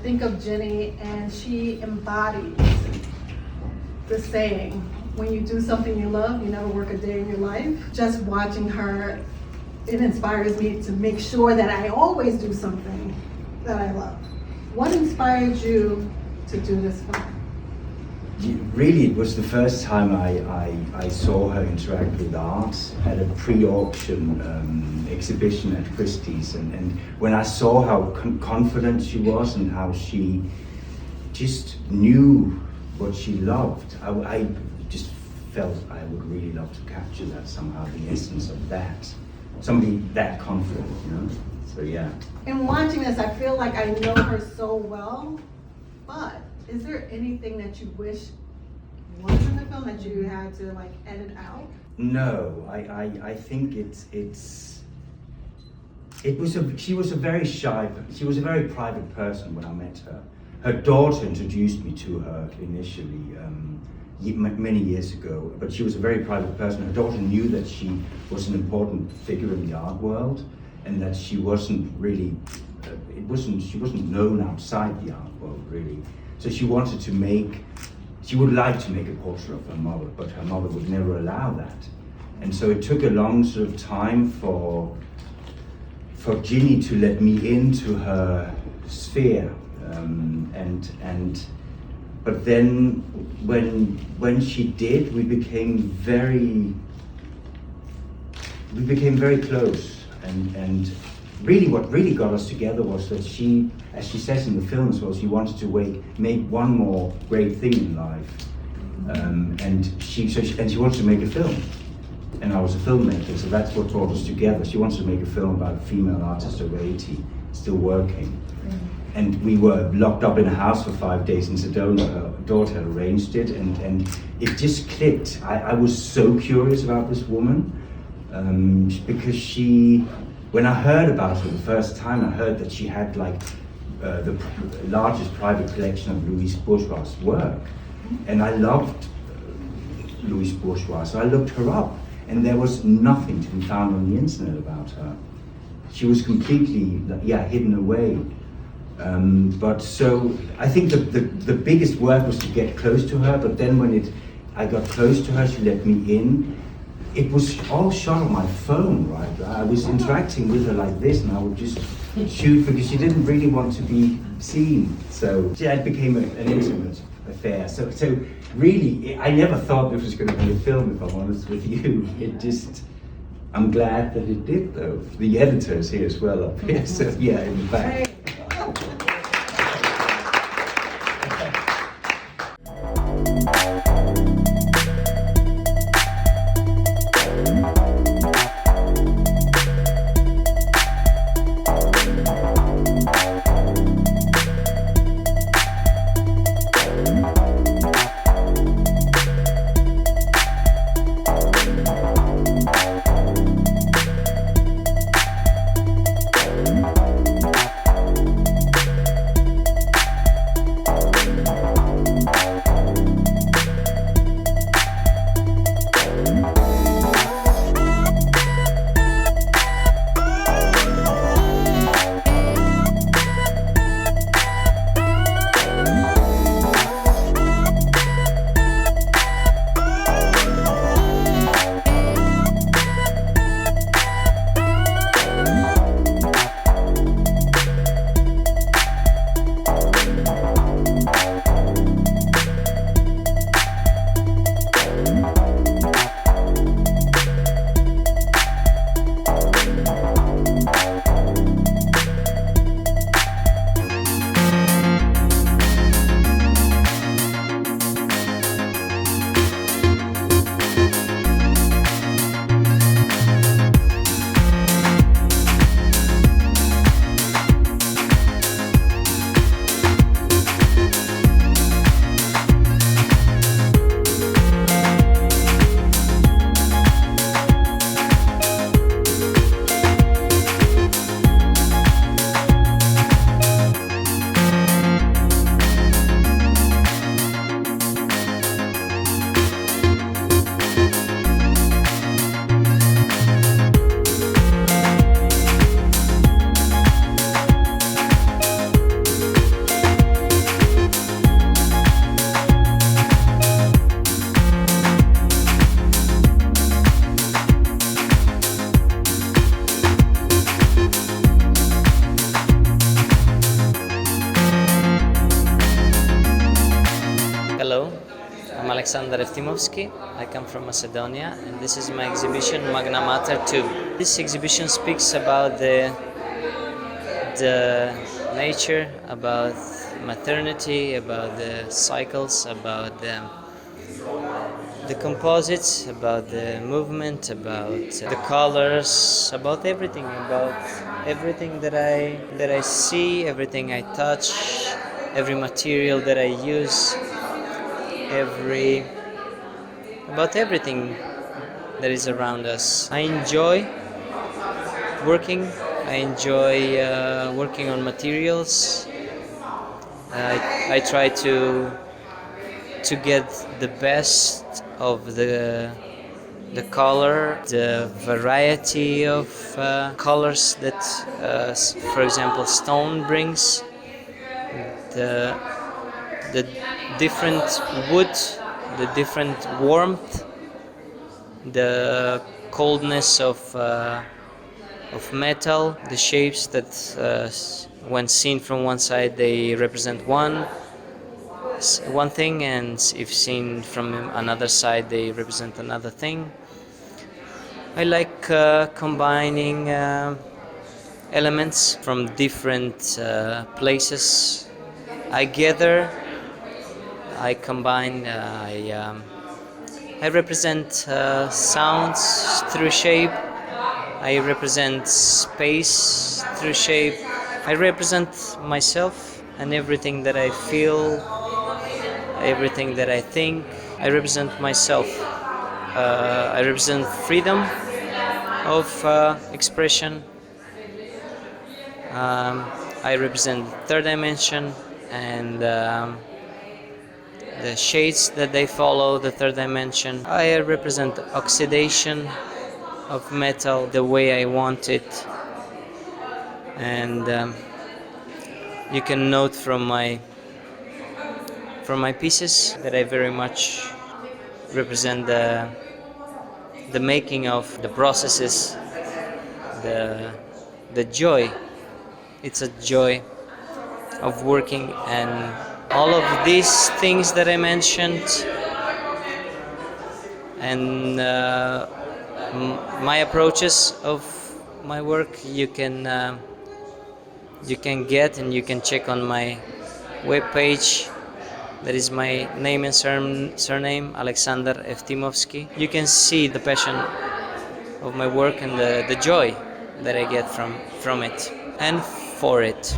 think of Jenny, and she embodies the saying, when you do something you love, you never work a day in your life. Just watching her, it inspires me to make sure that I always do something that I love. What inspired you to do this film? Really, it was the first time I saw her interact with art at a pre-auction exhibition at Christie's, and when I saw how confident she was and how she just knew what she loved, I just felt I would really love to capture that somehow, the essence of that. Somebody that confident, you know? So yeah. In watching this, I feel like I know her so well, but is there anything that you wish was in the film that you had to like edit out? No, I think she was a very shy, she was a very private person when I met her. Her daughter introduced me to her initially, many years ago, but she was a very private person. Her daughter knew that she was an important figure in the art world, and that she wasn't really, she wasn't known outside the art world really. So she wanted to she would like to make a portrait of her mother, but her mother would never allow that. And so it took a long sort of time for Ginny to let me into her sphere. But then when she did, we became very close, and really what really got us together was that she, as she says in the film as well, she wanted to make one more great thing in life, and she wanted to make a film, and I was a filmmaker, so that's what brought us together. She wanted to make a film about a female artist over 80, still working. And we were locked up in a house for 5 days in Sedona. Her daughter had arranged it, and it just clicked. I was so curious about this woman, because when I heard about her the first time, I heard that she had like the largest private collection of Louise Bourgeois' work. And I loved Louise Bourgeois, so I looked her up, and there was nothing to be found on the internet about her. She was completely, hidden away. But so I think the biggest work was to get close to her, but then when I got close to her, she let me in. It was all shot on my phone, right? I was interacting with her like this, and I would just shoot because she didn't really want to be seen. So it became an intimate affair. So really, I never thought this was going to be a film, if I'm honest with you. I'm glad that it did, though. The editor is here as well up here, so yeah, in the back. Aleksandar Eftimovski. I come from Macedonia, and this is my exhibition Magna Mater 2. This exhibition speaks about the nature, about maternity, about the cycles, about the composites, about the movement, about the colors, about everything that I see, everything I touch, every material that I use, about everything that is around us. I enjoy working. I enjoy working on materials. I try to get the best of the color, the variety of colors that, for example, stone brings, the different wood, the different warmth, the coldness of metal, the shapes that, when seen from one side, they represent one thing, and if seen from another side, they represent another thing. I like combining elements from different places. I gather, I combine, I represent sounds through shape. I represent space through shape. I represent myself and everything that I feel, everything that I think. I represent myself. I represent freedom of expression. I represent third dimension and the shades that they follow the third dimension. I represent oxidation of metal the way I want it, and you can note from my pieces that I very much represent the making of, the processes, the joy. It's a joy of working, and all of these things that I mentioned, and my approaches of my work, you can get and you can check on my webpage. That is my name and surname, Aleksandar Eftimovski. You can see the passion of my work and the joy that I get from it and for it.